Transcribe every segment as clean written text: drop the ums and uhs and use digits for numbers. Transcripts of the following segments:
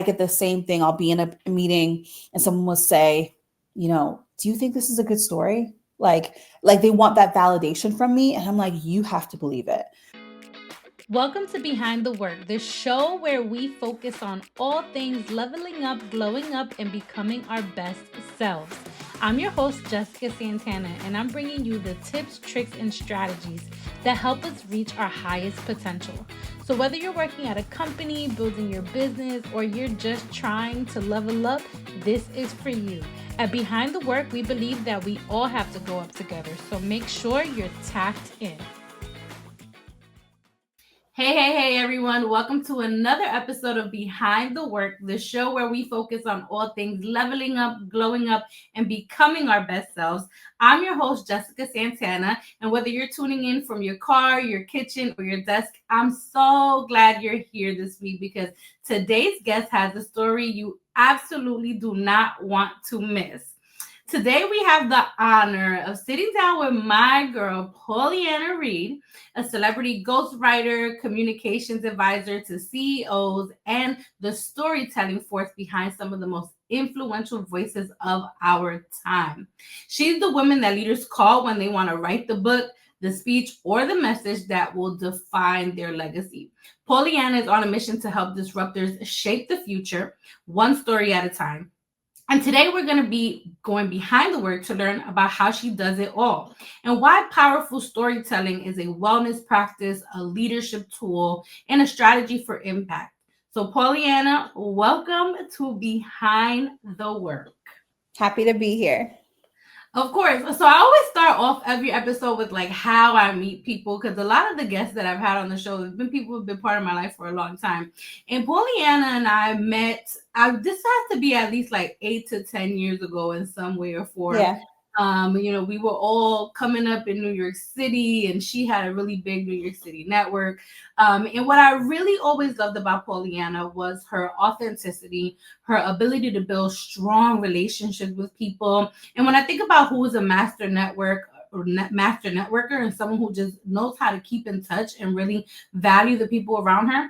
get the same thing. I'll be in a meeting and someone will say, do you think this is a good story? Like they want that validation from me. And I'm like, you have to believe it. Welcome to Behind the Work, the show where we focus on all things leveling up, glowing up, and becoming our best selves. I'm your host, Jessica Santana, and I'm bringing you the tips, tricks, and strategies that help us reach our highest potential. So, whether you're working at a company, building your business, or you're just trying to level up, this is for you. At Behind the Work, we believe that we all have to go up together, so make sure you're tapped in. Hey, everyone. Welcome to another episode of Behind the Work, the show where we focus on all things leveling up, glowing up, and becoming our best selves. I'm your host, Jessica Santana. And whether you're tuning in from your car, your kitchen, or your desk, I'm so glad you're here this week because today's guest has a story you absolutely do not want to miss. Today, we have the honor of sitting down with my girl, Pauleanna Reid, a celebrity ghostwriter, communications advisor to CEOs, and the storytelling force behind some of the most influential voices of our time. She's the woman that leaders call when they want to write the book, the speech, or the message that will define their legacy. Pauleanna is on a mission to help disruptors shape the future, one story at a time. And today we're going to be going behind the work to learn about how she does it all and why powerful storytelling is a wellness practice, a leadership tool, and a strategy for impact. So, Pauleanna, welcome to Behind the Work. Happy to be here. Of course. So I always start off every episode with like how I meet people because a lot of the guests that I've had on the show have been people who've been part of my life for a long time. And Pauleanna and I met. This has to be at least like 8 to 10 years ago in some way or form. Yeah. We were all coming up in New York City, and she had a really big New York City network. And what I really always loved about Pauleanna was her authenticity, her ability to build strong relationships with people. And when I think about who is a master master networker and someone who just knows how to keep in touch and really value the people around her,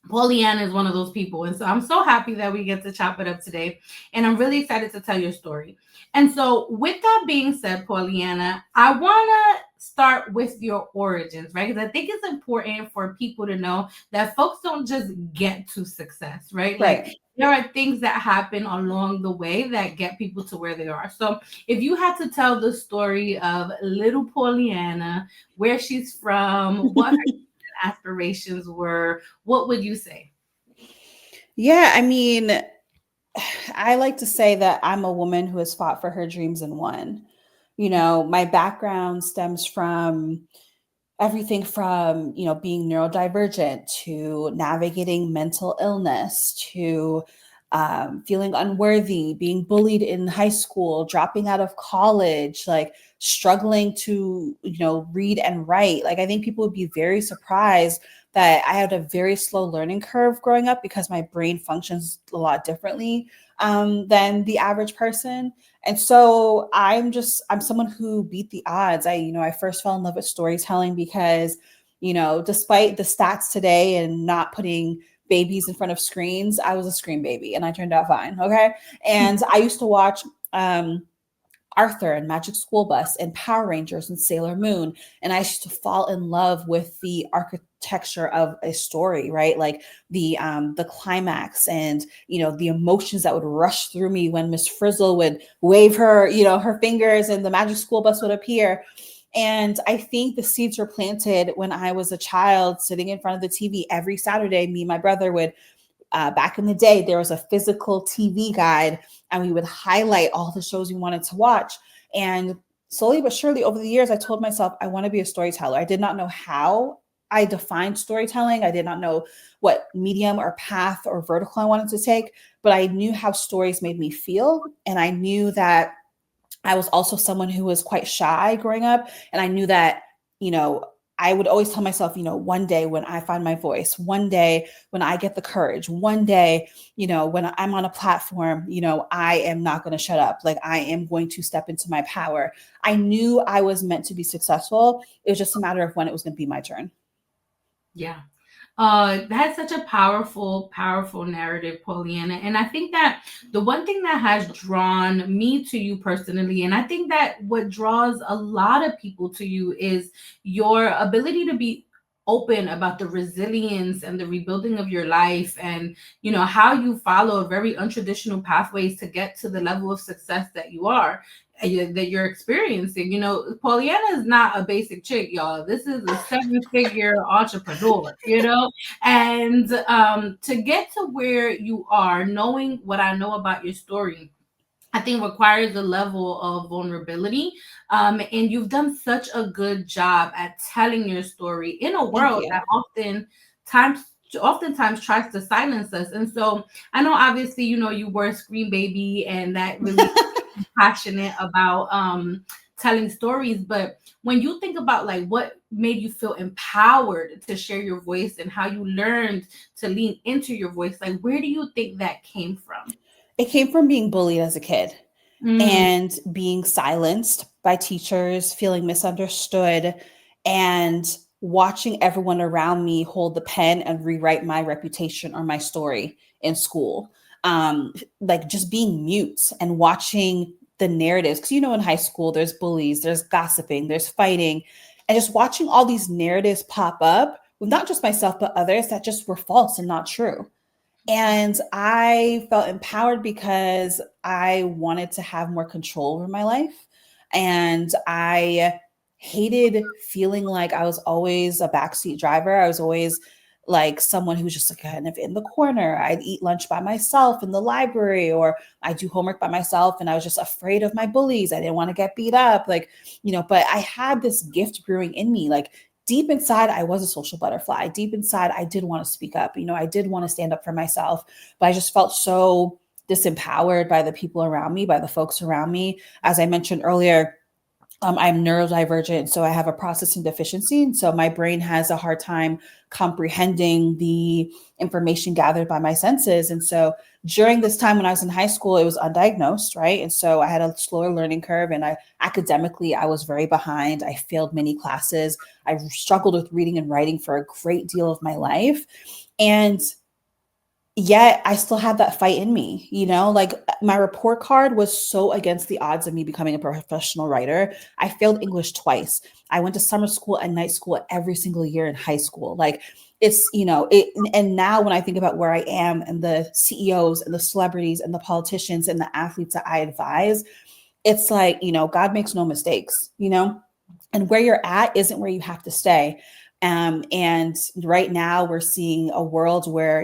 Pauleanna is one of those people. And so I'm so happy that we get to chop it up today. And I'm really excited to tell your story. And so with that being said, Pauleanna, I want to start with your origins, right? Because I think it's important for people to know that folks don't just get to success, right? Right. Like there are things that happen along the way that get people to where they are. So if you had to tell the story of little Pauleanna, where she's from, what her aspirations were, what would you say? Yeah. I mean, I like to say that I'm a woman who has fought for her dreams and won. My background stems from everything from, being neurodivergent to navigating mental illness to feeling unworthy, being bullied in high school, dropping out of college, like struggling to, read and write. Like, I think people would be very surprised that I had a very slow learning curve growing up because my brain functions a lot differently than the average person. And so I'm someone who beat the odds. I first fell in love with storytelling because, despite the stats today and not putting babies in front of screens, I was a screen baby and I turned out fine. Okay. And I used to watch Arthur and Magic School Bus and Power Rangers and Sailor Moon. And I used to fall in love with the architecture of a story, right? Like the climax and the emotions that would rush through me when Miss Frizzle would wave her, her fingers and the Magic School Bus would appear. And I think the seeds were planted when I was a child sitting in front of the TV every Saturday. Me and my brother would back in the day, there was a physical TV guide and we would highlight all the shows we wanted to watch. And slowly but surely over the years, I told myself, I want to be a storyteller. I did not know how I defined storytelling. I did not know what medium or path or vertical I wanted to take, but I knew how stories made me feel. And I knew that I was also someone who was quite shy growing up. And I knew that, I would always tell myself, one day when I find my voice, one day when I get the courage, one day, when I'm on a platform, I am not going to shut up. Like I am going to step into my power. I knew I was meant to be successful. It was just a matter of when it was going to be my turn. Yeah. That's such a powerful, powerful narrative, Pauleanna. And I think that the one thing that has drawn me to you personally, and I think that what draws a lot of people to you is your ability to be open about the resilience and the rebuilding of your life, and how you follow very untraditional pathways to get to the level of success that you are, that you're experiencing. Pollyanna is not a basic chick, y'all. This is a seven-figure entrepreneur, and to get to where you are, knowing what I know about your story, I think requires a level of vulnerability. And you've done such a good job at telling your story in a Thank world you. that times oftentimes tries to silence us. And so I know obviously, you were a screen baby, and that really passionate about telling stories. But when you think about like what made you feel empowered to share your voice and how you learned to lean into your voice, like where do you think that came from? It came from being bullied as a kid Mm, and being silenced by teachers, feeling misunderstood, and watching everyone around me hold the pen and rewrite my reputation or my story in school. Like just being mute and watching the narratives. Because, in high school, there's bullies, there's gossiping, there's fighting, and just watching all these narratives pop up with not just myself, but others that just were false and not true. And I felt empowered because I wanted to have more control over my life. And I hated feeling like I was always a backseat driver. I was always like someone who was just like kind of in the corner. I'd eat lunch by myself in the library, or I do homework by myself. And I was just afraid of my bullies. I didn't want to get beat up. But I had this gift brewing in me. Like deep inside, I was a social butterfly. Deep inside, I did want to speak up. I did want to stand up for myself, but I just felt so disempowered by the people around me, by the folks around me. As I mentioned earlier, I'm neurodivergent, so I have a processing deficiency. And so my brain has a hard time comprehending the information gathered by my senses. And so during this time when I was in high school, it was undiagnosed, right? And so I had a slower learning curve, and academically, I was very behind. I failed many classes. I struggled with reading and writing for a great deal of my life. And yet I still had that fight in me, like my report card was so against the odds of me becoming a professional writer. I failed English twice. I went to summer school and night school every single year in high school. Like and now when I think about where I am and the CEOs and the celebrities and the politicians and the athletes that I advise, it's like, God makes no mistakes, and where you're at isn't where you have to stay. And right now we're seeing a world where,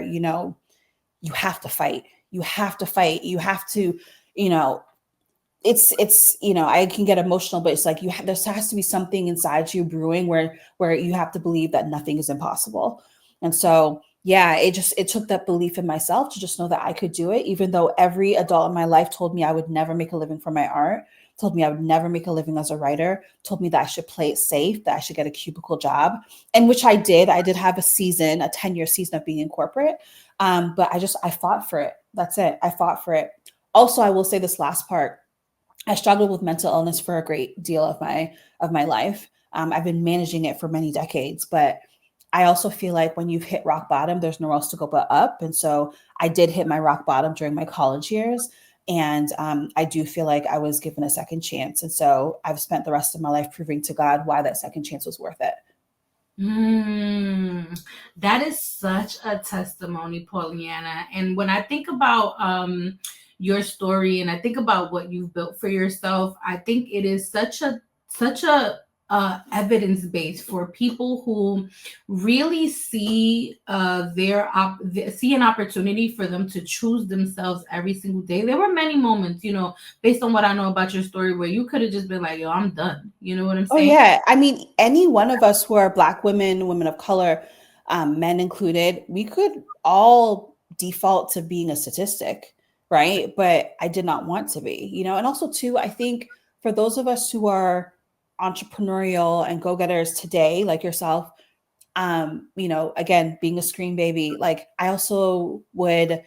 you have to fight. You have to fight. You have to, you know, I can get emotional, but it's like there has to be something inside you brewing where you have to believe that nothing is impossible. And so yeah, it took that belief in myself to just know that I could do it, even though every adult in my life told me I would never make a living from my art, told me I would never make a living as a writer, told me that I should play it safe, that I should get a cubicle job, and which I did. I did have a 10-year season of being in corporate. But I fought for it. That's it. I fought for it. Also, I will say this last part. I struggled with mental illness for a great deal of my life. I've been managing it for many decades, but I also feel like when you've hit rock bottom, there's nowhere else to go but up. And so I did hit my rock bottom during my college years. And I do feel like I was given a second chance. And so I've spent the rest of my life proving to God why that second chance was worth it. mm, that is such a testimony, Pollyanna. And when I think about your story, and I think about what you've built for yourself, I think it is such a evidence base for people who really see see an opportunity for them to choose themselves every single day. There were many moments, based on what I know about your story, where you could have just been like, "Yo, I'm done." You know what I'm Oh saying? yeah, I mean, any one of us who are Black women, women of color, men included, we could all default to being a statistic, right? But I did not want to be, And also, too, I think for those of us who are entrepreneurial and go-getters today, like yourself, again, being a screen baby, like I also would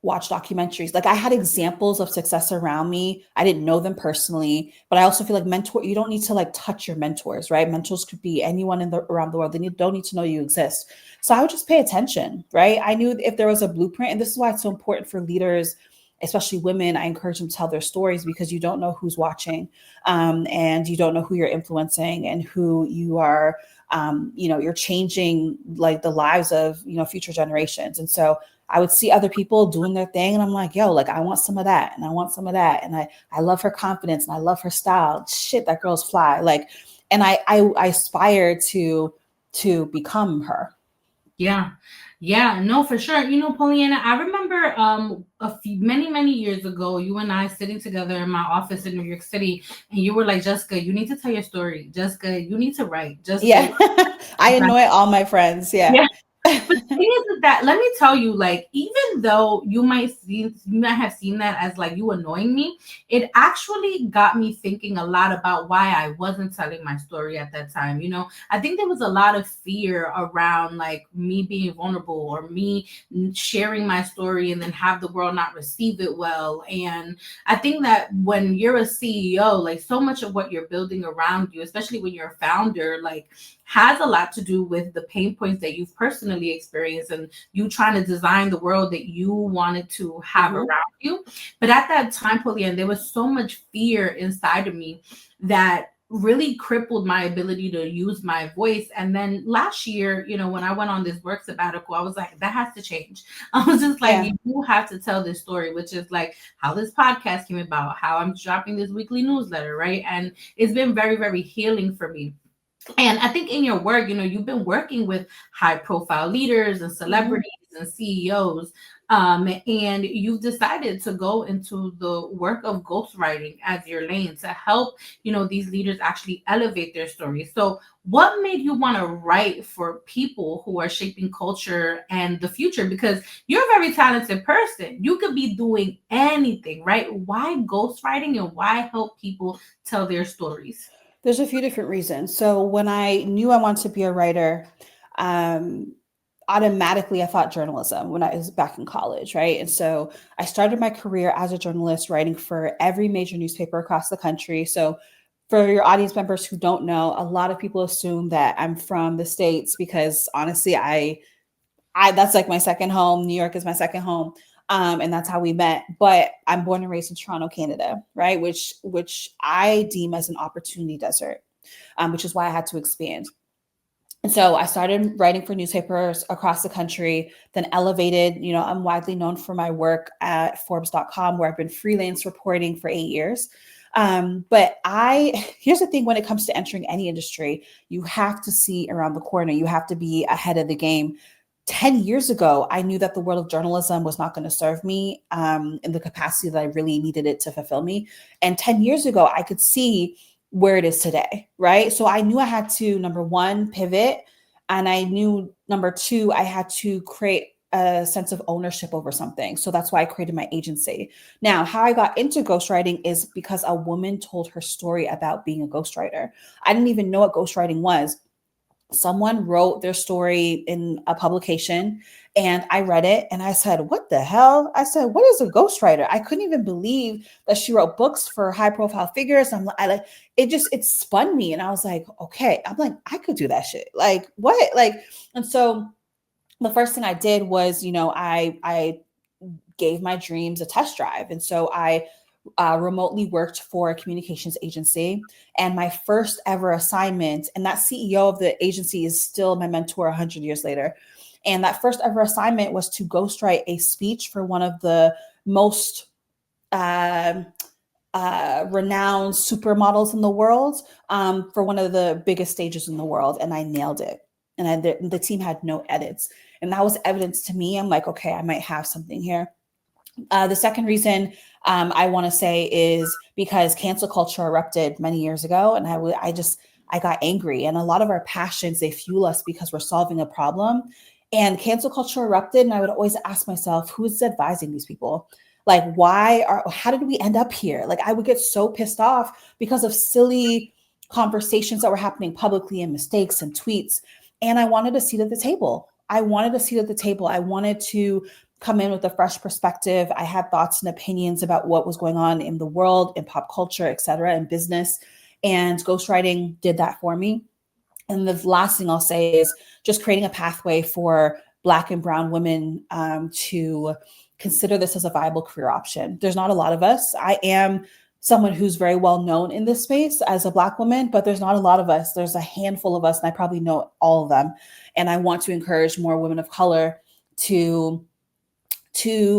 watch documentaries. Like I had examples of success around me. I didn't know them personally, but I also feel like you don't need to like touch your mentors, right? Mentors could be anyone around the world. Don't need to know you exist. So I would just pay attention, right? I knew if there was a blueprint, and this is why it's so important for leaders, especially women. I encourage them to tell their stories because you don't know who's watching, and you don't know who you're influencing and who you are. You're changing like the lives of future generations, and so I would see other people doing their thing and I'm like, yo, like I want some of that and I want some of that. And I love her confidence and I love her style. Shit, that girl's fly. Like, and I aspire to become her. Yeah. Yeah, no, for sure. Pauleanna, I remember many years ago, you and I sitting together in my office in New York City, and you were like, Jessica, you need to tell your story. Jessica, you need to write. Yeah. I annoy all my friends. Yeah. Yeah. But the thing is that, let me tell you, like, even though you might have seen that as like you annoying me, it actually got me thinking a lot about why I wasn't telling my story at that time. I think there was a lot of fear around like me being vulnerable or me sharing my story and then have the world not receive it well. And I think that when you're a CEO, like so much of what you're building around you, especially when you're a founder, like has a lot to do with the pain points that you've personally experienced and you trying to design the world that you wanted to have around you. But at that time, Pauleanna, there was so much fear inside of me that really crippled my ability to use my voice. And then last year, when I went on this work sabbatical, I was like, that has to change. I was just like, Yeah. you have to tell this story, which is like how this podcast came about, how I'm dropping this weekly newsletter, right? And it's been very, very healing for me. And I think in your work, you've been working with high profile leaders and celebrities and CEOs. And you've decided to go into the work of ghostwriting as your lane to help, these leaders actually elevate their stories. So what made you want to write for people who are shaping culture and the future? Because you're a very talented person. You could be doing anything, right? Why ghostwriting and why help people tell their stories? There's a few different reasons. So when I knew I wanted to be a writer, um, automatically I thought journalism when I was back in college, right? And so I started my career as a journalist, writing for every major newspaper across the country. So for your audience members who don't know, a lot of people assume that I'm from the States because honestly, I that's like my second home. New York is my second home. And that's how we met. But I'm born and raised in Toronto, Canada, right? Which I deem as an opportunity desert, which is why I had to expand. And so I started writing for newspapers across the country, then elevated. I'm widely known for my work at Forbes.com, where I've been freelance reporting for 8 years. But here's the thing: when it comes to entering any industry, you have to see around the corner. You have to be ahead of the game. 10 years ago, I knew that the world of journalism was not going to serve me in the capacity that I really needed it to fulfill me. And 10 years ago, I could see where it is today, right? So I knew I had to, number one, pivot. And I knew, number two, I had to create a sense of ownership over something. So that's why I created my agency. Now, how I got into ghostwriting is because a woman told her story about being a ghostwriter. I didn't even know what ghostwriting was. Someone wrote their story in a publication and I read it and I said, what the hell? I said, what is a ghostwriter? I couldn't even believe that she wrote books for high profile figures. It spun me. And I was like, okay, I'm like, I could do that shit. Like what? And so the first thing I did was, I gave my dreams a test drive. And so I remotely worked for a communications agency. And my first ever assignment, and that CEO of the agency is still my mentor 100 years later. And that first ever assignment was to ghostwrite a speech for one of the most renowned supermodels in the world, for one of the biggest stages in the world. And I nailed it. And the team had no edits. And that was evidence to me. I'm like, okay, I might have something here. The second reason I want to say is because cancel culture erupted many years ago, and I got angry. And a lot of our passions, they fuel us because we're solving a problem. And cancel culture erupted, and I would always ask myself, who is advising these people? Like, how did we end up here? Like, I would get so pissed off because of silly conversations that were happening publicly and mistakes and tweets. And I wanted a seat at the table. I wanted a seat at the table. I wanted to come in with a fresh perspective. I had thoughts and opinions about what was going on in the world, in pop culture, et cetera, in business. And ghostwriting did that for me. And the last thing I'll say is just creating a pathway for Black and Brown women to consider this as a viable career option. There's not a lot of us. I am someone who's very well known in this space as a Black woman, but there's not a lot of us. There's a handful of us, and I probably know all of them. And I want to encourage more women of color to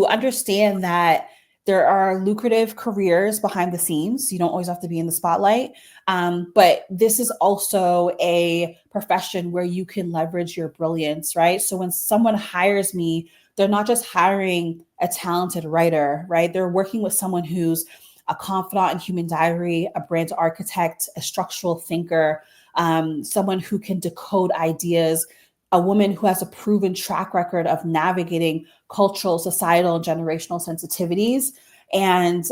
understand that there are lucrative careers behind the scenes. You don't always have to be in the spotlight. But this is also a profession where you can leverage your brilliance, right? So when someone hires me, they're not just hiring a talented writer, right? They're working with someone who's a confidant in human diary, a brand architect, a structural thinker, someone who can decode ideas, a woman who has a proven track record of navigating cultural, societal, and generational sensitivities. And,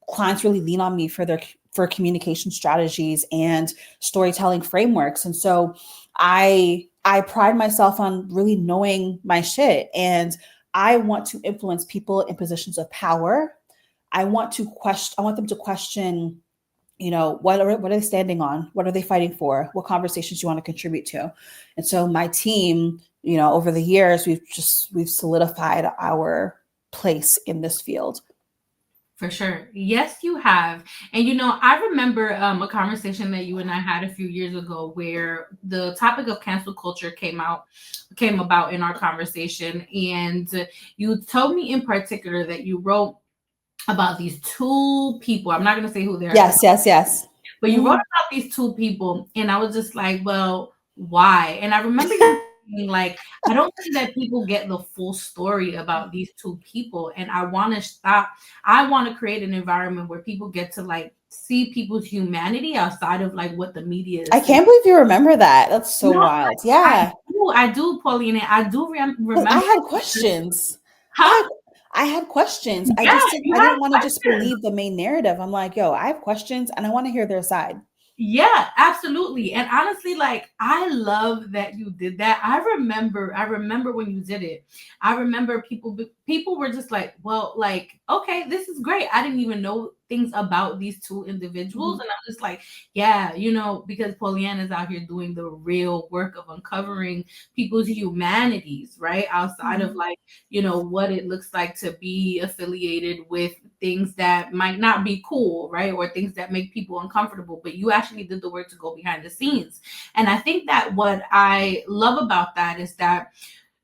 clients really lean on me for communication strategies and storytelling frameworks. And so I pride myself on really knowing my shit. And I want to influence people in positions of power. I want them to question, what are they standing on? What are they fighting for? What conversations you want to contribute to? And so my team, over the years, we've solidified our place in this field. For sure. Yes, you have. And I remember a conversation that you and I had a few years ago where the topic of cancel culture came about in our conversation. And you told me in particular that you wrote about these two people. I'm not going to say who they are. Yes. But you wrote about these two people, and I was just like, well, why? And I remember you saying, like, I don't think that people get the full story about these two people. And I want to create an environment where people get to like see people's humanity outside of like what the media is. I can't believe you remember that. That's so wild. Yeah. I do, Pauleanna. I do remember. I had questions. Huh? I had questions. Yeah, I didn't want to just believe the main narrative. I'm like, I have questions and I want to hear their side. Yeah, absolutely. And honestly, like, I love that you did that. I remember when you did it. I remember people were just like, well, like, okay, this is great. I didn't even know things about these two individuals. And I'm just like, yeah, because Pauleanna is out here doing the real work of uncovering people's humanities, right? Outside of like, what it looks like to be affiliated with things that might not be cool, right? Or things that make people uncomfortable, but you actually did the work to go behind the scenes. And I think that what I love about that is that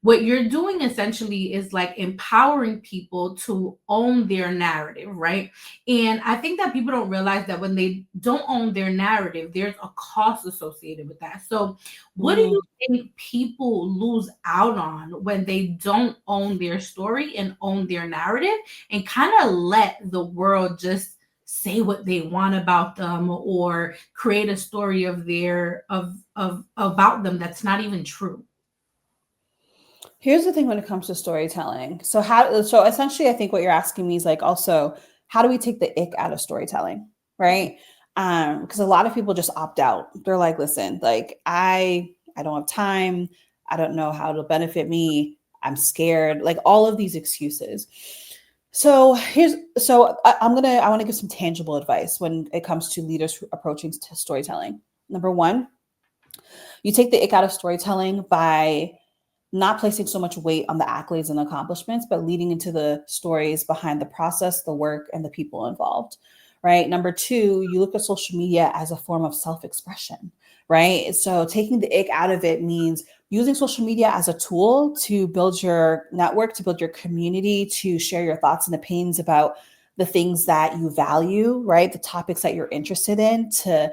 what you're doing essentially is like empowering people to own their narrative, right? And I think that people don't realize that when they don't own their narrative, there's a cost associated with that. So what do you think people lose out on when they don't own their story and own their narrative and kind of let the world just say what they want about them or create a story of about them that's not even true? Here's the thing when it comes to storytelling. So essentially I think what you're asking me is like, also, how do we take the ick out of storytelling? Right. Because a lot of people just opt out. They're like, listen, like I don't have time. I don't know how it'll benefit me. I'm scared, like all of these excuses. So I want to give some tangible advice when it comes to leaders approaching storytelling. Number one, you take the ick out of storytelling by not placing so much weight on the accolades and accomplishments, but leading into the stories behind the process, the work, and the people involved, right? Number two, you look at social media as a form of self-expression, right? So taking the ick out of it means using social media as a tool to build your network, to build your community, to share your thoughts and opinions about the things that you value, right? The topics that you're interested in, to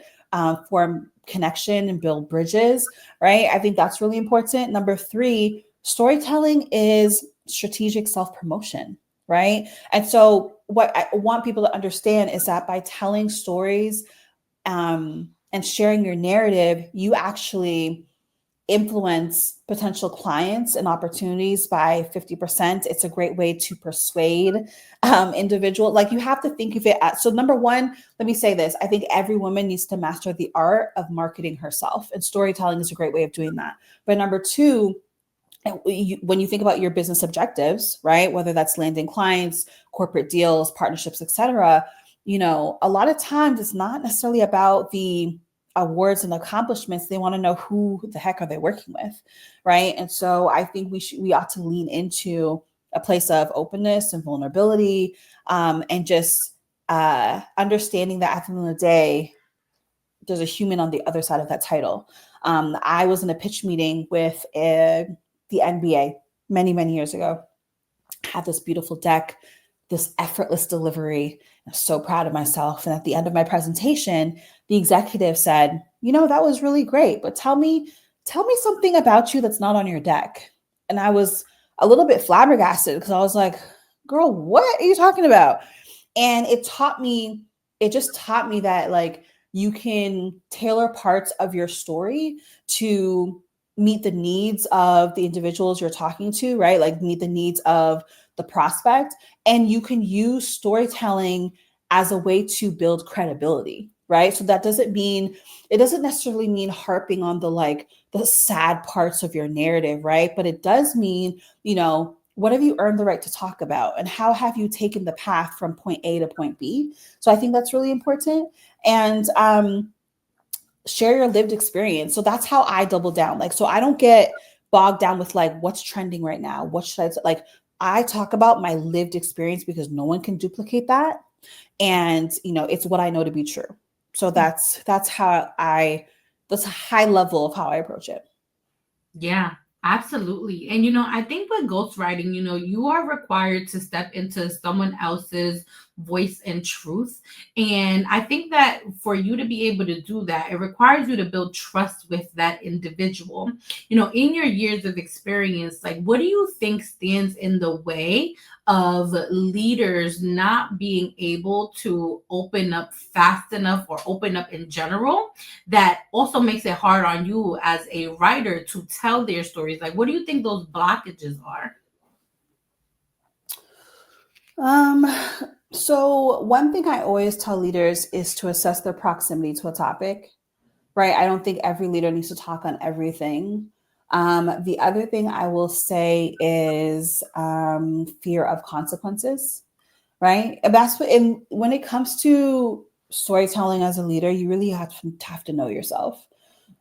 form connection and build bridges, right? I think that's really important. Number three, storytelling is strategic self-promotion, right? And so what I want people to understand is that by telling stories and sharing your narrative, you actually influence potential clients and opportunities by 50%. It's a great way to persuade individual. Like you have to think of it as, so number one, let me say this. I think every woman needs to master the art of marketing herself, and storytelling is a great way of doing that. But number two, when you think about your business objectives, right, whether that's landing clients, corporate deals, partnerships, etc., a lot of times it's not necessarily about the awards and accomplishments. They want to know who the heck are they working with, right? And so I think we ought to lean into a place of openness and vulnerability, and just understanding that at the end of the day, there's a human on the other side of that title. I was in a pitch meeting with the NBA many, many years ago. Had this beautiful deck, this effortless delivery. I'm so proud of myself. And at the end of my presentation, the executive said, that was really great, but tell me something about you that's not on your deck. And I was a little bit flabbergasted because I was like, girl, what are you talking about? And it just taught me that, like, you can tailor parts of your story to meet the needs of the individuals you're talking to, right? Like, meet the needs of the prospect. And you can use storytelling as a way to build credibility, right? So it doesn't necessarily mean harping on the sad parts of your narrative, right? But it does mean, what have you earned the right to talk about, and how have you taken the path from point A to point B? So I think that's really important. And share your lived experience. So that's how I double down. Like, so I don't get bogged down with like what's trending right now. What should I like? I talk about my lived experience because no one can duplicate that. And it's what I know to be true. So that's that's a high level of how I approach it. Yeah, absolutely. And I think with ghostwriting, you are required to step into someone else's voice and truth. And I think that for you to be able to do that, it requires you to build trust with that individual. In your years of experience, like, what do you think stands in the way of leaders not being able to open up fast enough, or open up in general, that also makes it hard on you as a writer to tell their stories? Like, what do you think those blockages are? Um, so one thing I always tell leaders is to assess their proximity to a topic, right? I don't think every leader needs to talk on everything. The other thing I will say is fear of consequences, right? And that's what, and when it comes to storytelling as a leader, you really have to know yourself,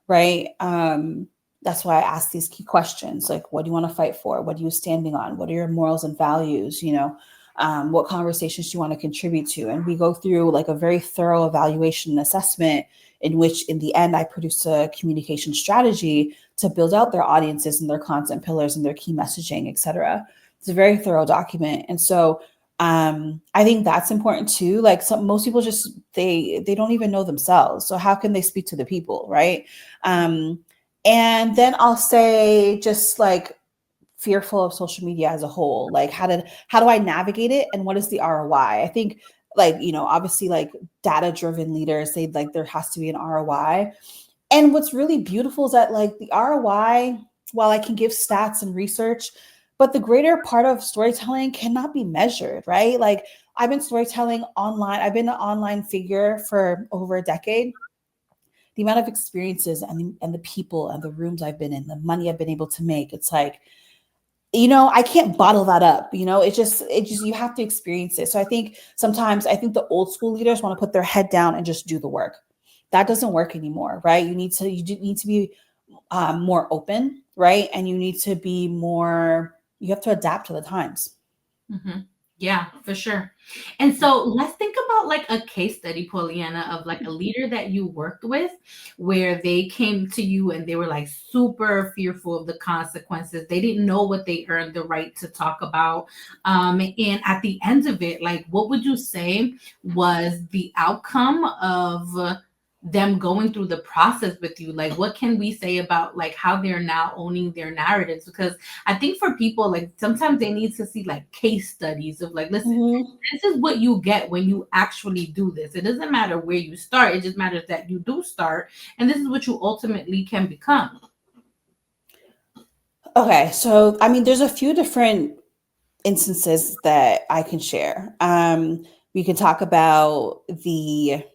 right? That's why I ask these key questions, like, what do you want to fight for? What are you standing on? What are your morals and values? What conversations do you want to contribute to? And we go through like a very thorough evaluation and assessment, in which in the end I produce a communication strategy to build out their audiences and their content pillars and their key messaging, etc. It's a very thorough document. And so I think that's important too. Like, most people just they don't even know themselves, so how can they speak to the people, right? um and then I'll say, just like, fearful of social media as a whole. Like, how do I navigate it, and what is the ROI? I think, like, obviously, like, data driven leaders say, like, there has to be an ROI. And what's really beautiful is that, like, the ROI, while I can give stats and research, but the greater part of storytelling cannot be measured, right? Like, I've been storytelling online. I've been an online figure for over a decade. The amount of experiences and the people and the rooms I've been in, the money I've been able to make, it's like, I can't bottle that up. It just you have to experience it. So I think the old school leaders want to put their head down and just do the work. That doesn't work anymore, right? You need to be more open, right? And you have to adapt to the times. Hmm. Yeah, for sure. And so let's think about like a case study, Pauliana, of like a leader that you worked with where they came to you and they were like super fearful of the consequences. They didn't know what they earned the right to talk about. And at the end of it, like, what would you say was the outcome of them going through the process with you? Like, what can we say about like how they're now owning their narratives? Because I think for people, like, sometimes they need to see like case studies of like, listen, Mhm. this is what you get when you actually do this. It doesn't matter where you start, it just matters that you do start, and this is what you ultimately can become. Okay, so I mean, there's a few different instances that I can share. We can talk about the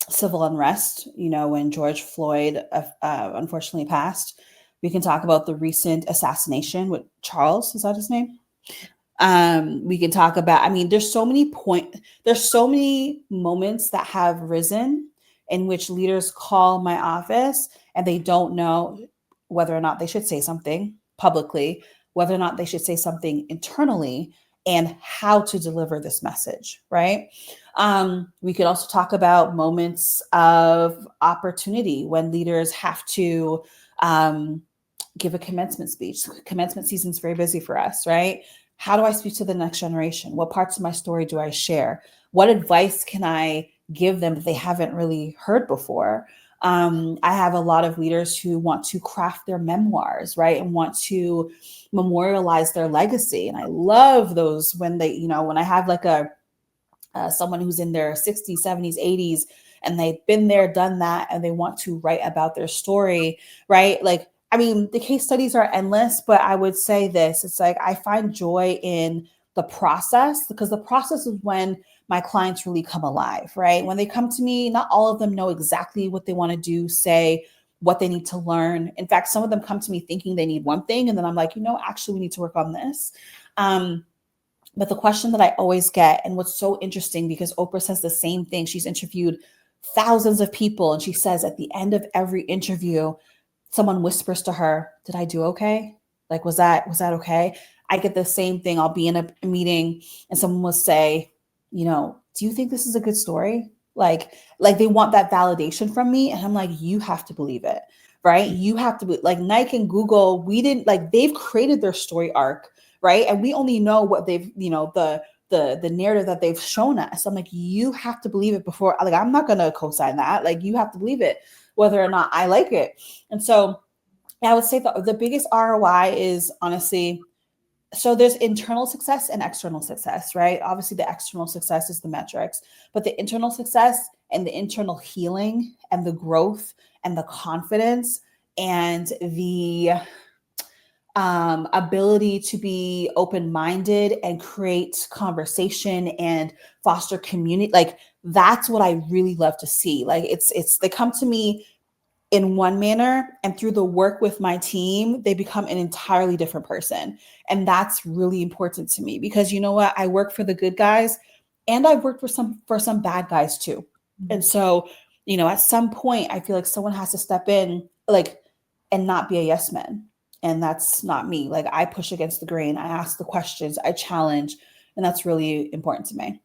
civil unrest, when George Floyd unfortunately passed. We can talk about the recent assassination with Charles. Is that his name? We can talk about, I mean, there's so many moments that have risen in which leaders call my office and they don't know whether or not they should say something publicly, whether or not they should say something internally, and how to deliver this message, right? We could also talk about moments of opportunity when leaders have to um, give a commencement speech. Commencement season is very busy for us, right? How do I speak to the next generation? What parts of my story do I share? What advice can I give them that they haven't really heard before? I have a lot of leaders who want to craft their memoirs, right? And want to memorialize their legacy. And I love those when they, when I have like a someone who's in their 60s, 70s, 80s, and they've been there, done that, and they want to write about their story, right? Like, I mean, the case studies are endless, but I would say this, it's like I find joy in the process, because the process is when my clients really come alive, right? When they come to me, not all of them know exactly what they want to do, say, what they need to learn. In fact, some of them come to me thinking they need one thing, and then I'm like, actually, we need to work on this. But the question that I always get, and what's so interesting, because Oprah says the same thing, she's interviewed thousands of people, and she says at the end of every interview, someone whispers to her, "Did I do okay? Like, was that okay?" I get the same thing. I'll be in a meeting, and someone will say, "Do you think this is a good story?" Like they want that validation from me, and I'm like, "You have to believe it, right? You have to be like Nike and Google. We didn't like they've created their story arc, right? And we only know what they've, the narrative that they've shown us. I'm like, you have to believe it before, like, I'm not gonna co-sign that. Like, you have to believe it, whether or not I like it. And so I would say the biggest ROI is honestly, so there's internal success and external success, right? Obviously, the external success is the metrics, but the internal success and the internal healing and the growth and the confidence and the ability to be open-minded and create conversation and foster community, like that's what I really love to see. Like it's they come to me in one manner, and through the work with my team they become an entirely different person. And that's really important to me, because you know what, I work for the good guys and I've worked for some bad guys too. And so, at some point I feel like someone has to step in, like, and not be a yes man. And that's not me. Like, I push against the grain, I ask the questions, I challenge, and that's really important to me.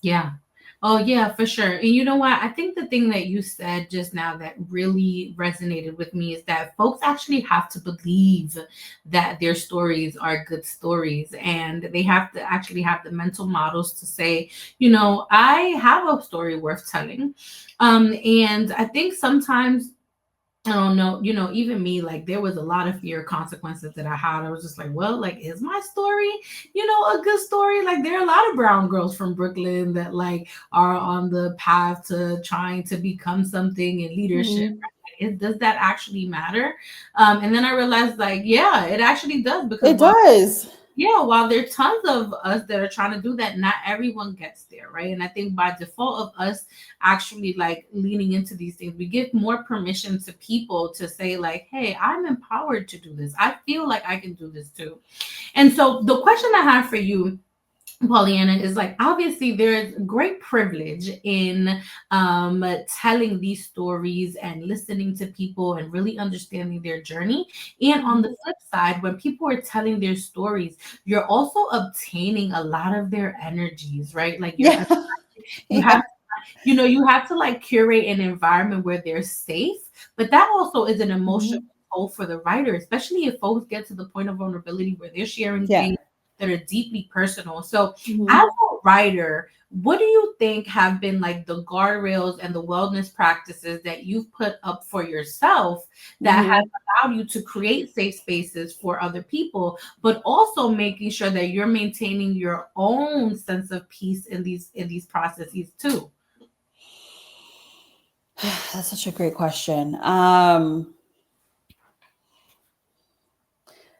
Yeah. Oh, yeah, for sure. And you know what? I think the thing that you said just now that really resonated with me is that folks actually have to believe that their stories are good stories. And they have to actually have the mental models to say, I have a story worth telling. And I think sometimes I don't know, even me, like there was a lot of fear consequences that I had. I was just like, well, like, is my story, a good story? Like, there are a lot of brown girls from Brooklyn that like are on the path to trying to become something in leadership. Mhm. Does that actually matter? And then I realized, like, yeah, it actually does, because It does. while there are tons of us that are trying to do that, not everyone gets there, right? And I think by default of us actually like leaning into these things, we give more permission to people to say like, hey, I'm empowered to do this. I feel like I can do this too. And so the question I have for you, Pauleanna, is like, obviously there's great privilege in telling these stories and listening to people and really understanding their journey. And on the Mhm. flip side, when people are telling their stories, you're also obtaining a lot of their energies, right? Like Yeah. you have Yeah. you have to like curate an environment where they're safe, but that also is an emotional Mhm. toll for the writer, especially if folks get to the point of vulnerability where they're sharing Yeah. things that are deeply personal. So, as Mhm. a writer, what do you think have been like the guardrails and the wellness practices that you've put up for yourself that have Mhm. allowed you to create safe spaces for other people, but also making sure that you're maintaining your own sense of peace in these processes too? That's such a great question.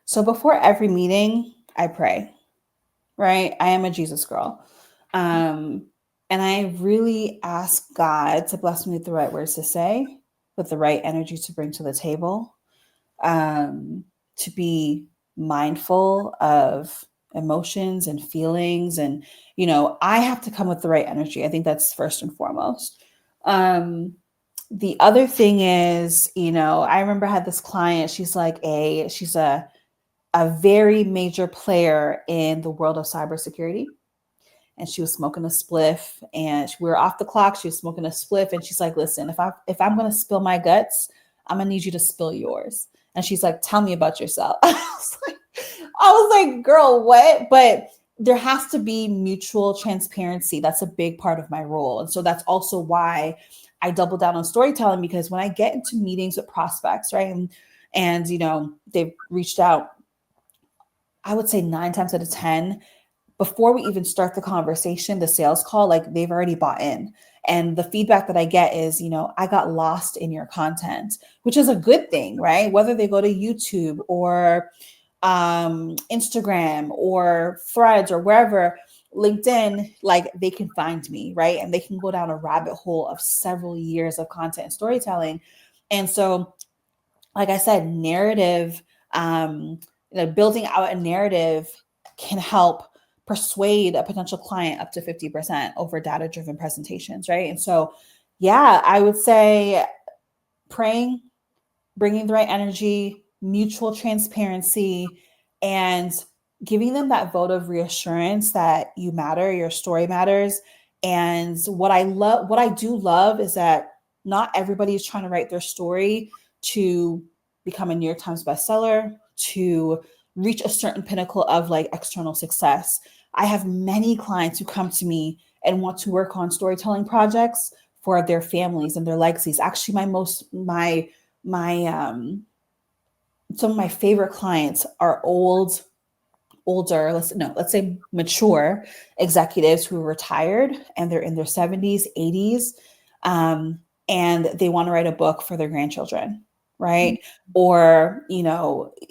So before every meeting, I pray, right? I am a Jesus girl. Um, and I really ask God to bless me with the right words to say, with the right energy to bring to the table. to be mindful of emotions and feelings. And, I have to come with the right energy. I think that's first and foremost. The other thing is, I remember I had this client, she's a very major player in the world of cybersecurity. And she was smoking a spliff, and we were off the clock. She was smoking a spliff, and she's like, "Listen, if I'm gonna spill my guts, I'm gonna need you to spill yours." And she's like, "Tell me about yourself." I was like, "Girl, what?" But there has to be mutual transparency. That's a big part of my role, and so that's also why I double down on storytelling, because when I get into meetings with prospects, right, and they've reached out, I would say 9 times out of 10, before we even start the conversation, the sales call, like they've already bought in. And the feedback that I get is, I got lost in your content, which is a good thing, right? Whether they go to YouTube or Instagram or Threads or wherever, LinkedIn, like they can find me, right? And they can go down a rabbit hole of several years of content and storytelling. And so, like I said, narrative, building out a narrative can help persuade a potential client up to 50% over data driven presentations, right? And so, yeah, I would say praying, bringing the right energy, mutual transparency, and giving them that vote of reassurance that you matter, your story matters. And what I do love is that not everybody is trying to write their story to become a New York Times bestseller, to reach a certain pinnacle of like external success. I have many clients who come to me and want to work on storytelling projects for their families and their legacies. Actually, my some of my favorite clients are older, let's say mature executives who are retired and they're in their 70s, 80s, and they want to write a book for their grandchildren, right? Or,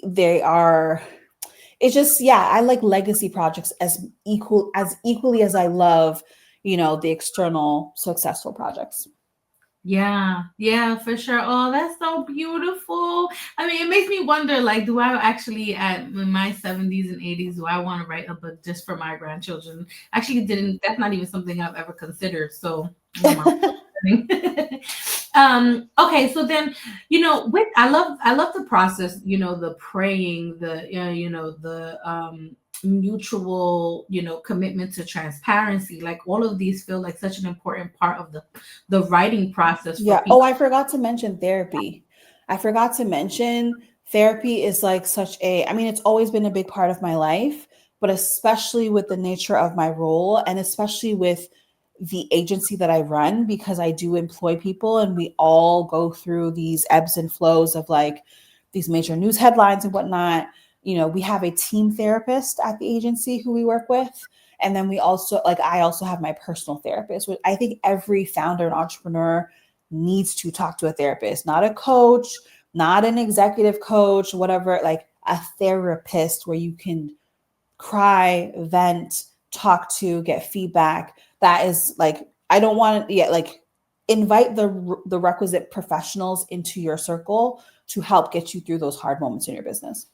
they are, it's just, yeah, I like legacy projects equally as I love, the external successful projects. Yeah, for sure. Oh, that's so beautiful. I mean, it makes me wonder, like, do I actually, in my 70s and 80s, do I want to write a book just for my grandchildren? Actually, didn't. That's not even something I've ever considered. So, okay, so then, with I love the process, the praying, the mutual, commitment to transparency. Like all of these feel like such an important part of the writing process for Yeah. Oh, people. I forgot to mention therapy. I forgot to mention therapy is like I mean, it's always been a big part of my life, but especially with the nature of my role and especially with the agency that I run, because I do employ people and we all go through these ebbs and flows of like these major news headlines and whatnot. We have a team therapist at the agency who we work with. And then I also have my personal therapist, which I think every founder and entrepreneur needs to talk to a therapist, not a coach, not an executive coach, whatever, like a therapist where you can cry, vent, talk to, get feedback. That is like, I don't want to, yeah, like invite the requisite professionals into your circle to help get you through those hard moments in your business.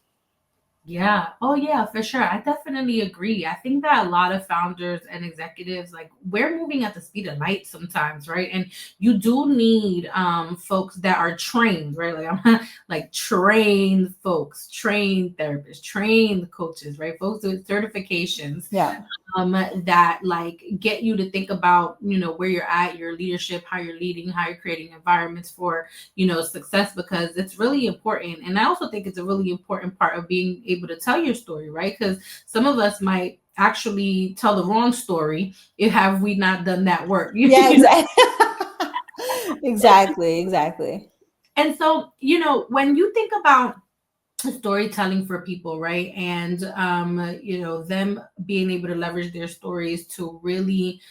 Yeah. Oh, yeah, for sure. I definitely agree. I think that a lot of founders and executives, like we're moving at the speed of light sometimes, right? And you do need folks that are trained, right? Like I'm like trained folks, trained therapists, trained coaches, right? Folks with certifications Yeah. that like get you to think about, where you're at, your leadership, how you're leading, how you're creating environments for, success, because it's really important. And I also think it's a really important part of being able to tell your story, right? Because some of us might actually tell the wrong story if have we not done that work. Yeah, exactly. Exactly. And so, when you think about storytelling for people, right, and them being able to leverage their stories to really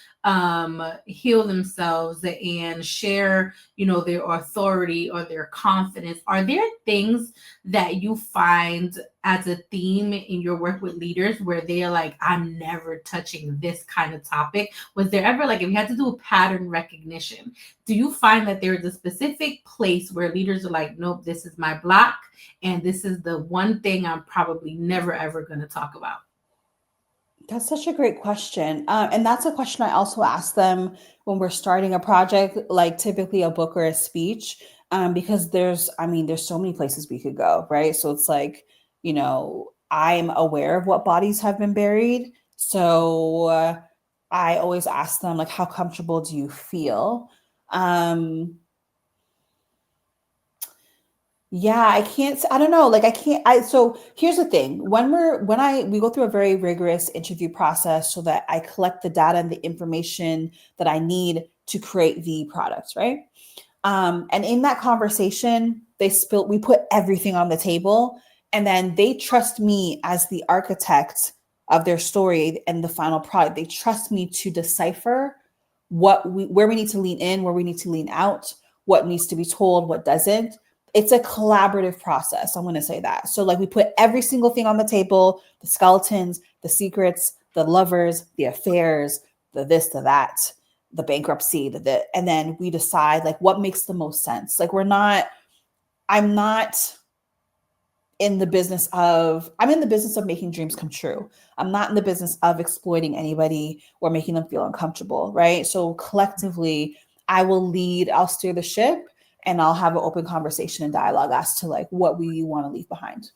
heal themselves and share, their authority or their confidence, are there things that you find as a theme in your work with leaders where they're like, I'm never touching this kind of topic? Was there ever, like, if you had to do a pattern recognition, do you find that there is a specific place where leaders are like, nope, this is my block, and this is the one thing I'm probably never ever going to talk about? That's such a great question. And that's a question I also ask them when we're starting a project, like typically a book or a speech, because there's so many places we could go, right? So it's like, I'm aware of what bodies have been buried. So I always ask them, like, how comfortable do you feel? Um, Yeah, I don't know. Like I can't I so here's the thing. We go through a very rigorous interview process so that I collect the data and the information that I need to create the products, right? And in that conversation, we put everything on the table, and then they trust me as the architect of their story and the final product. They trust me to decipher where we need to lean in, where we need to lean out, what needs to be told, what doesn't. It's a collaborative process. I'm going to say that. So, like, we put every single thing on the table: the skeletons, the secrets, the lovers, the affairs, the this, the that, the bankruptcy, and then we decide like what makes the most sense. Like, I'm not I'm in the business of making dreams come true. I'm not in the business of exploiting anybody or making them feel uncomfortable, right? So collectively, I'll steer the ship, and I'll have an open conversation and dialogue as to like what we want to leave behind.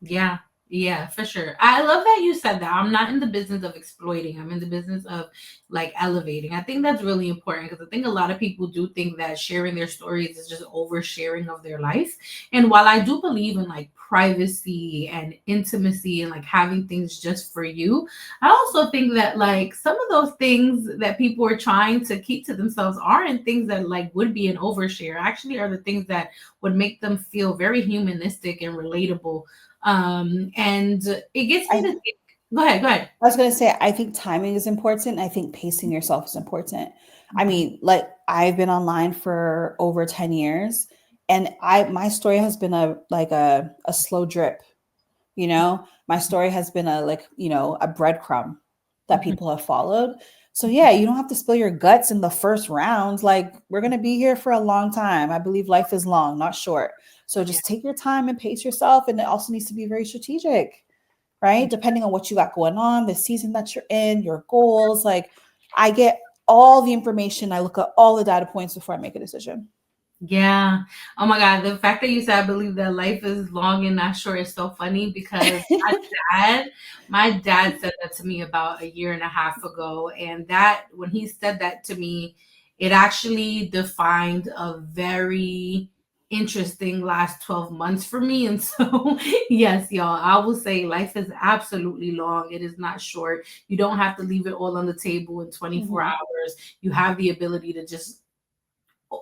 Yeah, yeah, for sure. I love that you said that. I'm not in the business of exploiting. I'm in the business of like elevating. I think that's really important because I think a lot of people do think that sharing their stories is just oversharing of their life. And while I do believe in like privacy and intimacy and like having things just for you, I also think that like some of those things that people are trying to keep to themselves aren't things that like would be an overshare. Actually, are the things that would make them feel very humanistic and relatable, and it gets me to I think. Go ahead, go ahead. I was gonna say, I think timing is important. I think pacing yourself is important. I Mhm. mean, like I've been online for over 10 years, and my story has been a slow drip, My story has been a breadcrumb that Mhm. people have followed. So yeah, you don't have to spill your guts in the first round. Like, we're gonna be here for a long time. I believe life is long, not short. So Yeah. just take your time and pace yourself, and it also needs to be very strategic, right? Depending on what you got going on, the season that you're in, your goals. Like, I get all the information, I look at all the data points before I make a decision. Yeah. Oh my God. The fact that you said I believe that life is long and not short is so funny because dad, my dad said that to me about a year and a half ago. And that when he said that to me, it actually defined a very interesting last 12 months for me. And so, yes, y'all, I will say life is absolutely long. It is not short. You don't have to leave it all on the table in 24 Mhm. hours. You have the ability to just,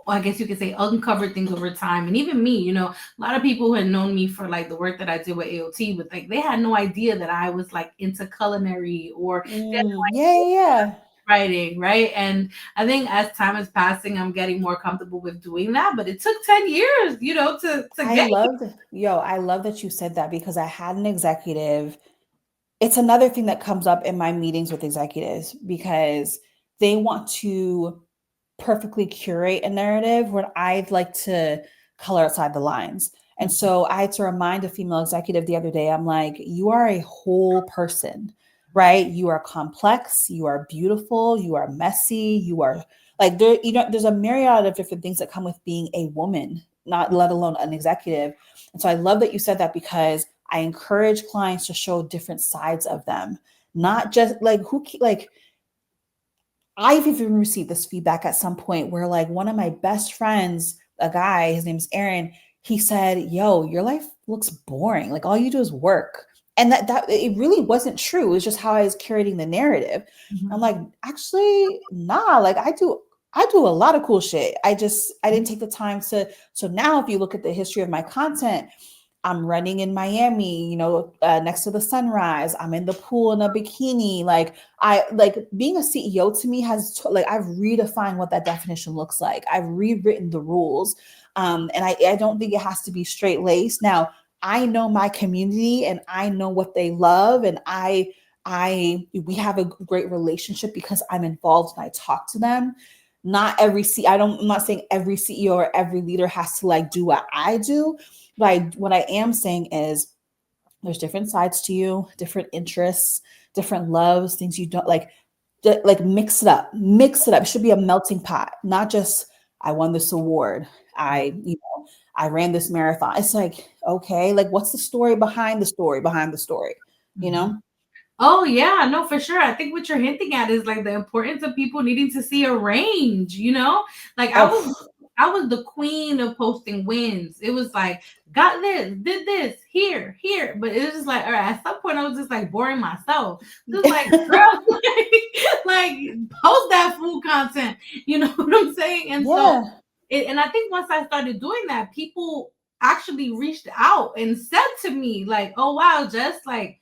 I guess you could say, uncover things over time. And even me, a lot of people who had known me for like the work that I did with AOT, but like they had no idea that I was like into culinary, or they had Mm, yeah, yeah, yeah. no writing, right? And I think as time is passing, I'm getting more comfortable with doing that. But it took 10 years, to I get here. loved, I love that you said that, because I had an executive. It's another thing that comes up in my meetings with executives, because they want to perfectly curate a narrative when I'd like to color outside the lines. And so I had to remind a female executive the other day, I'm like, you are a whole person, right? You are complex, you are beautiful, you are messy, you are like there's a myriad of different things that come with being a woman, not let alone an executive. And so I love that you said that, because I encourage clients to show different sides of them, not just like I've even received this feedback at some point where, like, one of my best friends, a guy, his name's Aaron, he said, "Yo, your life looks boring. Like, all you do is work." And that it really wasn't true. It was just how I was curating the narrative. I'm Mhm. like, actually, nah. Like, I do a lot of cool shit. I didn't take the time to. So now, if you look at the history of my content, I'm running in Miami, next to the sunrise. I'm in the pool in a bikini. Like I like being a CEO to me like I've redefined what that definition looks like. I've rewritten the rules. And I don't think it has to be straight laced. Now I know my community and I know what they love, and we have a great relationship because I'm involved and I talk to them. Not every I'm not saying every CEO or every leader has to like do what I do, but what I am saying is there's different sides to you, different interests, different loves, things you don't like. Like mix it up, mix it up. It should be a melting pot, not just I won this award. I ran this marathon. It's like, okay, like what's the story behind the story behind the story, you Mhm. know? Oh yeah, no, for sure. I think what you're hinting at is like the importance of people needing to see a range, you know? Like Oh, I was the queen of posting wins. It was like, got this, did this, here, here. But it was just like, all right, at some point I was just like boring myself. Just like, girl, like post that food content. You know what I'm saying? And so yeah. and I think once I started doing that, people actually reached out and said to me, like, oh wow, Jess, like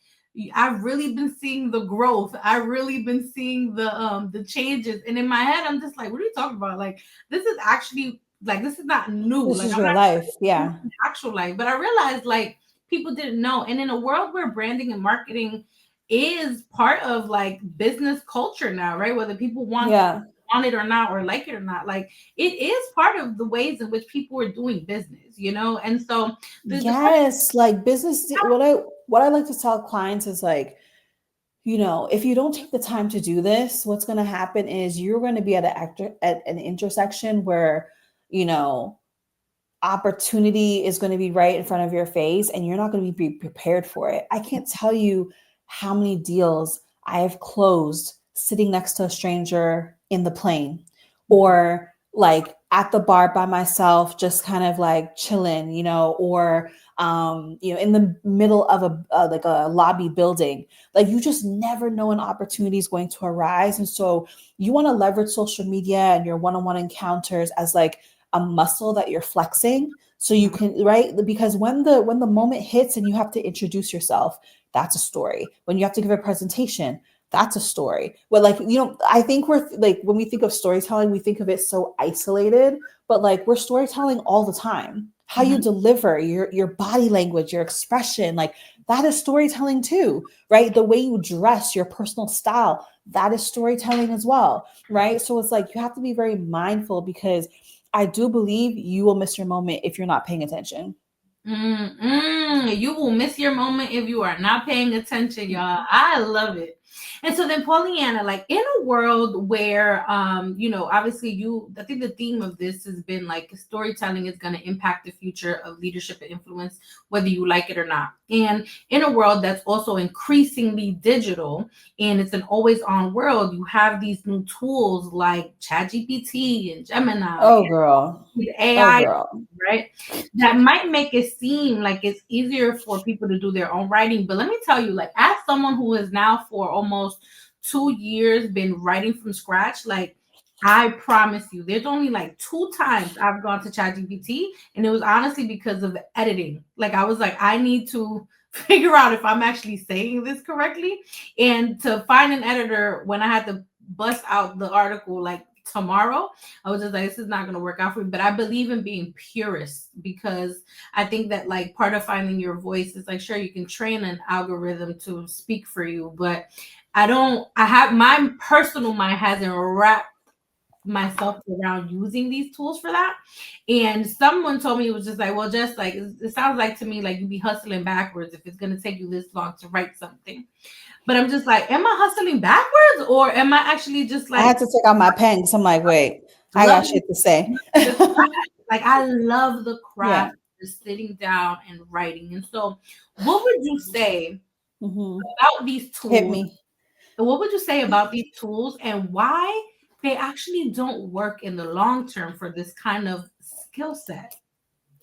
I've really been seeing the growth. I've really been seeing the changes. And in my head, I'm just like, what are you talking about? Like, this is actually like this is not new. This Like is I'm your not life. Yeah. actual life. But I realized like people didn't know. And in a world where branding and marketing is part of like business culture now, right? Whether people Yeah. want it or not, or like it or not, like it is part of the ways in which people are doing business, you know. And so the question, Yes. Like business, what I like to tell clients is like, if you don't take the time to do this, what's going to happen is you're going to be at an intersection where, you know, opportunity is going to be right in front of your face and you're not going to be prepared for it. I can't tell you how many deals I have closed sitting next to a stranger in the plane, or like at the bar by myself, just kind of like chilling, or in the middle of like a lobby building. Like you just never know an opportunity is going to arise. And so you want to leverage social media and your one-on-one encounters as like a muscle that you're flexing, so you can, right, because when the moment hits and you have to introduce yourself, that's a story. When you have to give a presentation, that's a story. But like, I think we're like, when we think of storytelling, we think of it so isolated, but like we're storytelling all the time. How you deliver your body language, your expression, like that is storytelling too, right? The way you dress, your personal style, that is storytelling as well, right? So it's like you have to be very mindful, because I do believe you will miss your moment if you're not paying attention. You will miss your moment if you are not paying attention, y'all. I love it. And so then, Pauleanna, like in a world where, obviously I think the theme of this has been like storytelling is going to impact the future of leadership and influence, whether you like it or not. And in a world that's also increasingly digital and it's an always on world, you have these new tools like ChatGPT and Gemini Oh, girl. and Oh, AI, girl. right? That might make it seem like it's easier for people to do their own writing. But let me tell you, like, as someone who has now for almost 2 years been writing from scratch, like, I promise you, there's only like 2 times I've gone to ChatGPT, and it was honestly because of editing. Like, I was like, I need to figure out if I'm actually saying this correctly. And to find an editor when I had to bust out the article like tomorrow, I was just like, this is not going to work out for me. But I believe in being purist, because I think that like part of finding your voice is like, sure, you can train an algorithm to speak for you, but I have my personal mind hasn't wrapped myself around using these tools for that. And someone told me, it was just like, well, just like it sounds like to me like you'd be hustling backwards if it's going to take you this long to write something. But I'm just like, am I hustling backwards, or am I actually just I had like to take out my pen because I'm like, wait, I got loving shit to say. the craft? Like I love the Yeah. craft of sitting down and writing. And so, what would you say Hmm. about these Hit tools? me. And what would you say about these tools and why they actually don't work in the long term for this kind of skill set?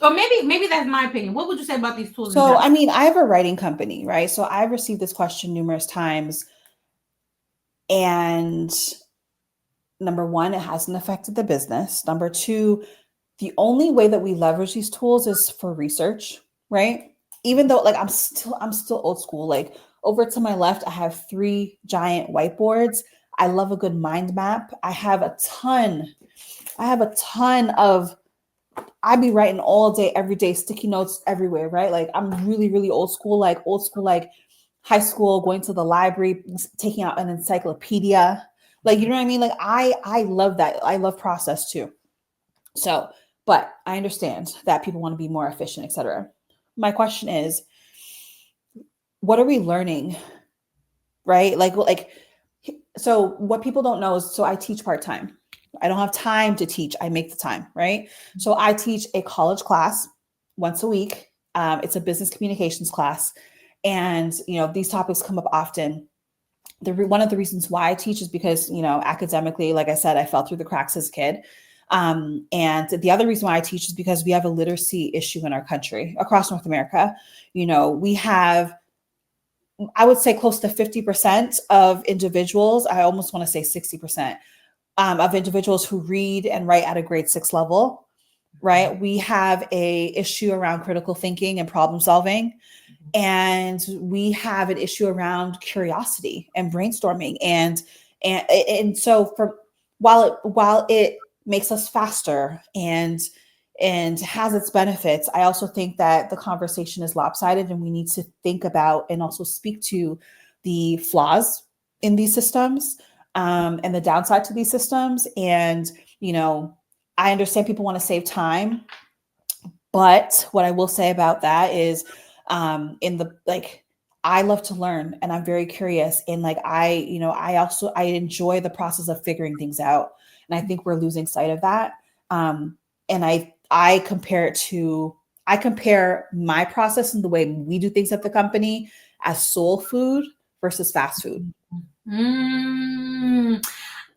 Or maybe that's my opinion. What would you say about these tools in So, general? I mean, I have a writing company, right? So I've received this question numerous times. And number one, it hasn't affected the business. Number two, the only way that we leverage these tools is for research, right? even though like I'm still old school. Like over to my left, I have 3 giant whiteboards. I love a good mind map. I have a ton of I be writing all day, every day, sticky notes everywhere, right? Like I'm really, really old school, like high school, going to the library, taking out an encyclopedia. Like, you know what I mean? Like I love that. I love process too. So, but I understand that people want to be more efficient, etc. My question is, what are we learning? Right? So what people don't know is, so I teach part-time. I don't have time to teach. I make the time, right? So I teach a college class once a week. It's a business communications class. And, these topics come up often. One of the reasons why I teach is because, academically, like I said, I fell through the cracks as a kid. And the other reason why I teach is because we have a literacy issue in our country across North America. We have, I would say, close to 50% of individuals, I almost want to say 60%, of individuals who read and write at a grade 6 level, right? We have a issue around critical thinking and problem solving. And we have an issue around curiosity and brainstorming. And so while it makes us faster and has its benefits, I also think that the conversation is lopsided, and we need to think about and also speak to the flaws in these systems, and the downside to these systems. And, I understand people want to save time, but what I will say about that is, I love to learn, and I'm very curious. And I enjoy the process of figuring things out. And I think we're losing sight of that. And I compare my process and the way we do things at the company as soul food versus fast food.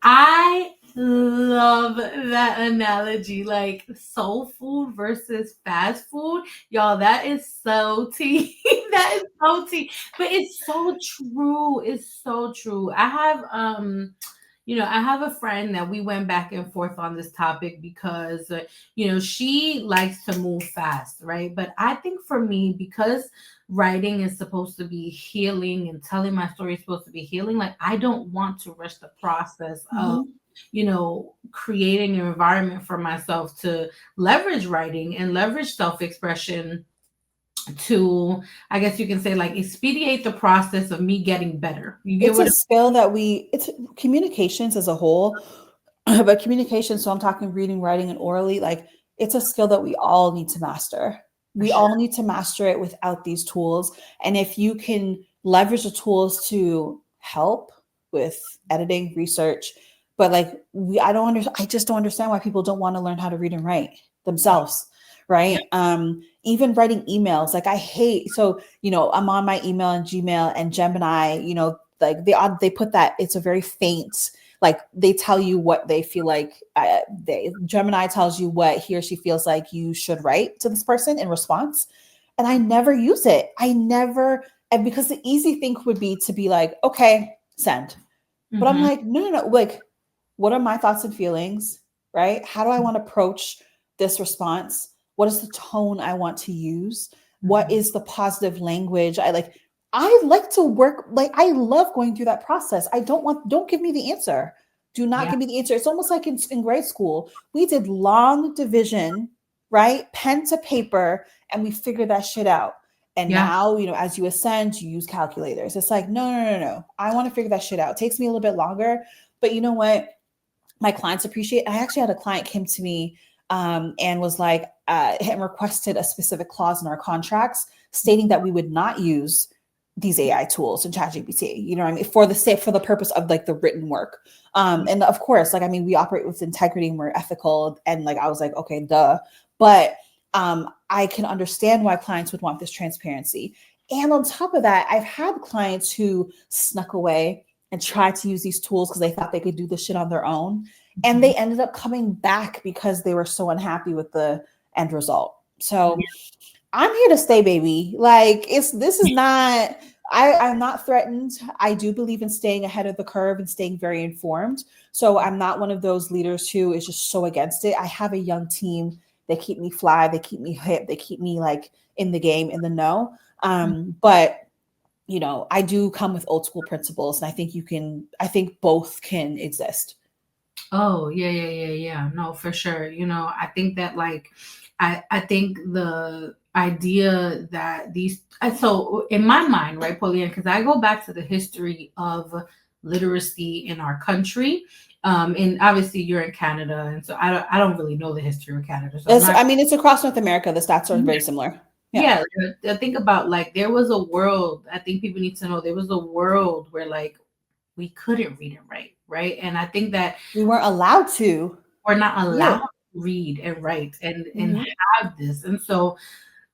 I love that analogy, like soul food versus fast food. Y'all, that is so tea. That is so tea. But it's so true. It's so true. I have a friend that we went back and forth on this topic because, she likes to move fast, right? But I think for me, because writing is supposed to be healing and telling my story is supposed to be healing, like I don't want to rush the process of, Mm-hmm. creating an environment for myself to leverage writing and leverage self expression to, I guess you can say, like expedite the process of me getting better. You get It's a what? skill that it's communications as a whole, but communication, so I'm talking reading, writing, and orally, like it's a skill that we all need to master. For We sure. all need to master it without these tools. And if you can leverage the tools to help with editing, research, but I just don't understand why people don't want to learn how to read and write themselves. Yeah. Right. Even writing emails, like I hate, so, I'm on my email and Gmail and Gemini, like they put that, it's a very faint, like they tell you what they feel like, Gemini tells you what he or she feels like you should write to this person in response. And I never use it. And because the easy thing would be to be like, okay, send. But I'm Mhm. like, no, no, no. Like, what are my thoughts and feelings? Right? How do I want to approach this response? What is the tone I want to use? What Mhm. is the positive language? I like to work, like I love going through that process. Don't give me the answer. Do not Yeah. give me the answer. It's almost like in grade school, we did long division, right? Pen to paper, and we figured that shit out. And Yeah. now, as you ascend, you use calculators. It's like, no, no, no, no. I want to figure that shit out. It takes me a little bit longer. But you know what? My clients appreciate. I actually had a client came to me, and was like, and requested a specific clause in our contracts stating that we would not use these AI tools in ChatGPT. You know what I mean? For the purpose of like the written work. And of course, like I mean, we operate with integrity and we're ethical. And like I was like, okay, duh. But I can understand why clients would want this transparency. And on top of that, I've had clients who snuck away and tried to use these tools because they thought they could do this shit on their own. And Mhm. they ended up coming back because they were so unhappy with the end result. So I'm here to stay, baby. Like this is not, I'm not threatened. I do believe in staying ahead of the curve and staying very informed. So I'm not one of those leaders who is just so against it. I have a young team They keep me fly. They keep me hip. They keep me like in the game, in the know. But I do come with old school principles, and I think both can exist. Oh, yeah. No, for sure. I think that like I think the idea that so in my mind, right, Pauline, because I go back to the history of literacy in our country. And obviously you're in Canada, and so I don't really know the history of Canada. So I'm not. I mean, it's across North America. The stats are very similar. Yeah. Yeah, I think about like there was a world. I think people need to know there was a world where like we couldn't read and write, right? And I think that We weren't allowed to. we're not allowed Yeah. to read and write and Mhm. have this. And so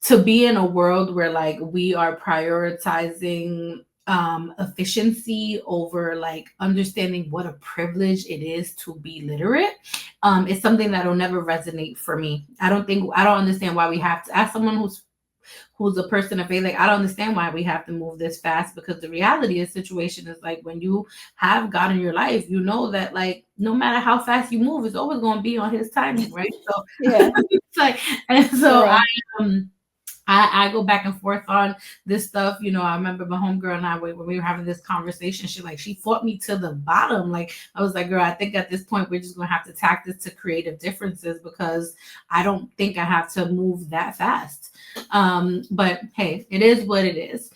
to be in a world where like we are prioritizing efficiency over like understanding what a privilege it is to be literate is something that'll never resonate for me. I don't understand why we have to, as someone who's a person of faith, like I don't understand why we have to move this fast, because the reality of the situation is like when you have God in your life, you know that like no matter how fast you move, it's always going to be on his timing, right? So Yeah. it's like, and so For real. I go back and forth on this stuff. I remember my homegirl and I, when we were having this conversation, she fought me to the bottom. Like, I was like, girl, I think at this point, we're just going to have to tack this to creative differences, because I don't think I have to move that fast. But hey, it is what it is.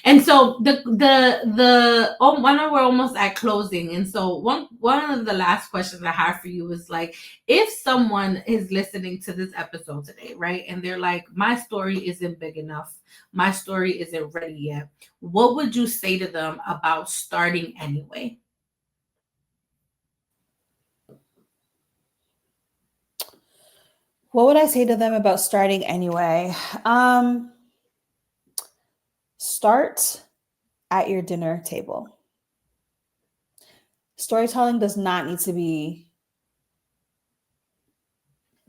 And so we're almost at closing. And so one of the last questions I have for you is like, if someone is listening to this episode today, right, and they're like, my story isn't big enough, my story isn't ready yet, what would you say to them about starting anyway? What would I say to them about starting anyway? Start at your dinner table. Storytelling does not need to be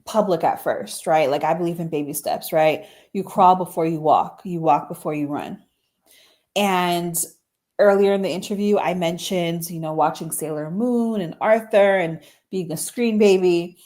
public at first, right? Like I believe in baby steps, right? You crawl before you walk before you run. And earlier in the interview, I mentioned, watching Sailor Moon and Arthur and being a screen baby.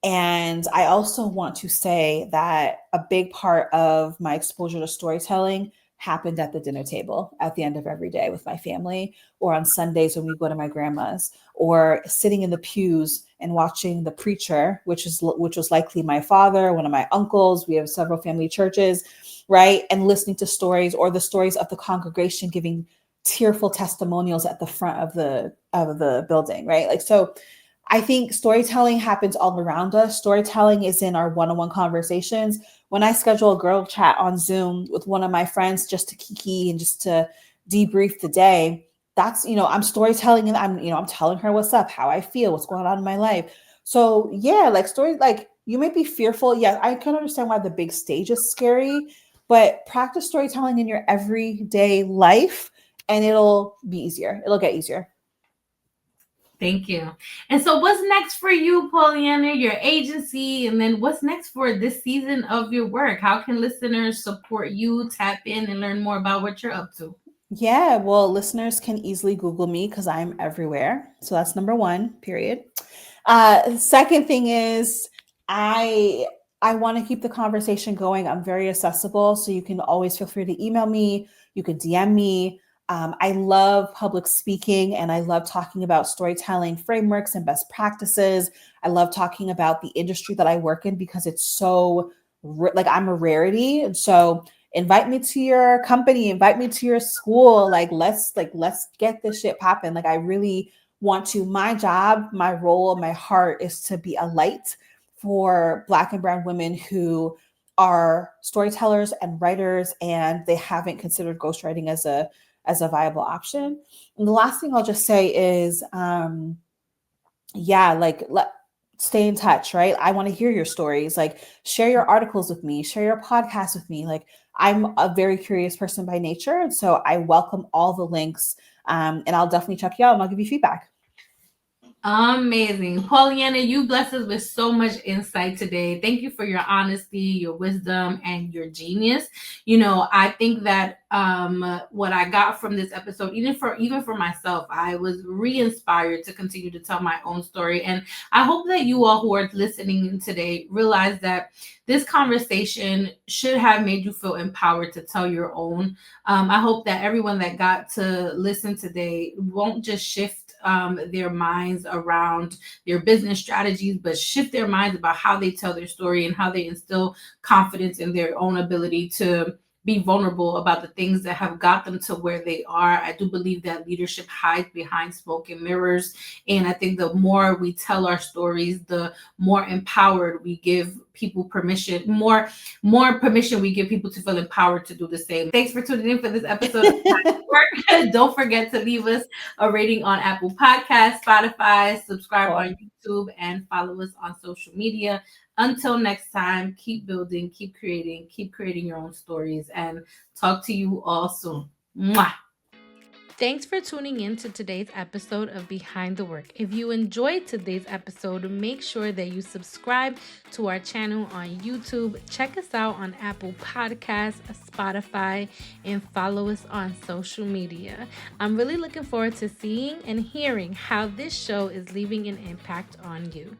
And I also want to say that a big part of my exposure to storytelling happened at the dinner table at the end of every day with my family, or on Sundays when we go to my grandma's, or sitting in the pews and watching the preacher, which was likely my father, one of my uncles. We have several family churches, right? And listening to stories, or the stories of the congregation giving tearful testimonials at the front of the building, right? Like, so I think storytelling happens all around us. Storytelling is in our one-on-one conversations. When I schedule a girl chat on Zoom with one of my friends just to kiki and just to debrief the day, that's, I'm storytelling, and I'm telling her what's up, how I feel, what's going on in my life. So yeah, like story, like you might be fearful. Yeah, I can understand why the big stage is scary, but practice storytelling in your everyday life and it'll be easier. It'll get easier. Thank you. And so what's next for you, Pauleanna, your agency, and then what's next for this season of your work? How can listeners support you, tap in, and learn more about what you're up to? Yeah, well, listeners can easily Google me because I'm everywhere. So that's number one, period. Second thing is I I want to keep the conversation going. I'm very accessible, so you can always feel free to email me. You can DM me. I love public speaking, and I love talking about storytelling frameworks and best practices. I love talking about the industry that I work in because it's so like I'm a rarity, and so invite me to your company, invite me to your school. Let's get this shit popping. Like I really want to. My job, my role, my heart is to be a light for Black and Brown women who are storytellers and writers, and they haven't considered ghostwriting as a viable option. And the last thing I'll just say is, yeah, like stay in touch, right? I want to hear your stories. Like share your articles with me, share your podcast with me. Like I'm a very curious person by nature, and so I welcome all the links. And I'll definitely check you out and I'll give you feedback. Amazing. Pauleanna, you blessed us with so much insight today. Thank you for your honesty, your wisdom, and your genius. I think that what I got from this episode, even for myself, I was re-inspired to continue to tell my own story. And I hope that you all who are listening today realize that this conversation should have made you feel empowered to tell your own. I hope that everyone that got to listen today won't just shift their minds around their business strategies, but shift their minds about how they tell their story and how they instill confidence in their own ability to be vulnerable about the things that have got them to where they are. I do believe that leadership hides behind smoke and mirrors. And I think the more we tell our stories, the more empowered we give people permission, more permission we give people to feel empowered to do the same. Thanks for tuning in for this episode of Don't forget to leave us a rating on Apple Podcasts, Spotify, subscribe on YouTube, and follow us on social media. Until next time, keep building, keep creating your own stories, and talk to you all soon. Mwah. Thanks for tuning in to today's episode of Behind the Work. If you enjoyed today's episode, make sure that you subscribe to our channel on YouTube. Check us out on Apple Podcasts, Spotify, and follow us on social media. I'm really looking forward to seeing and hearing how this show is leaving an impact on you.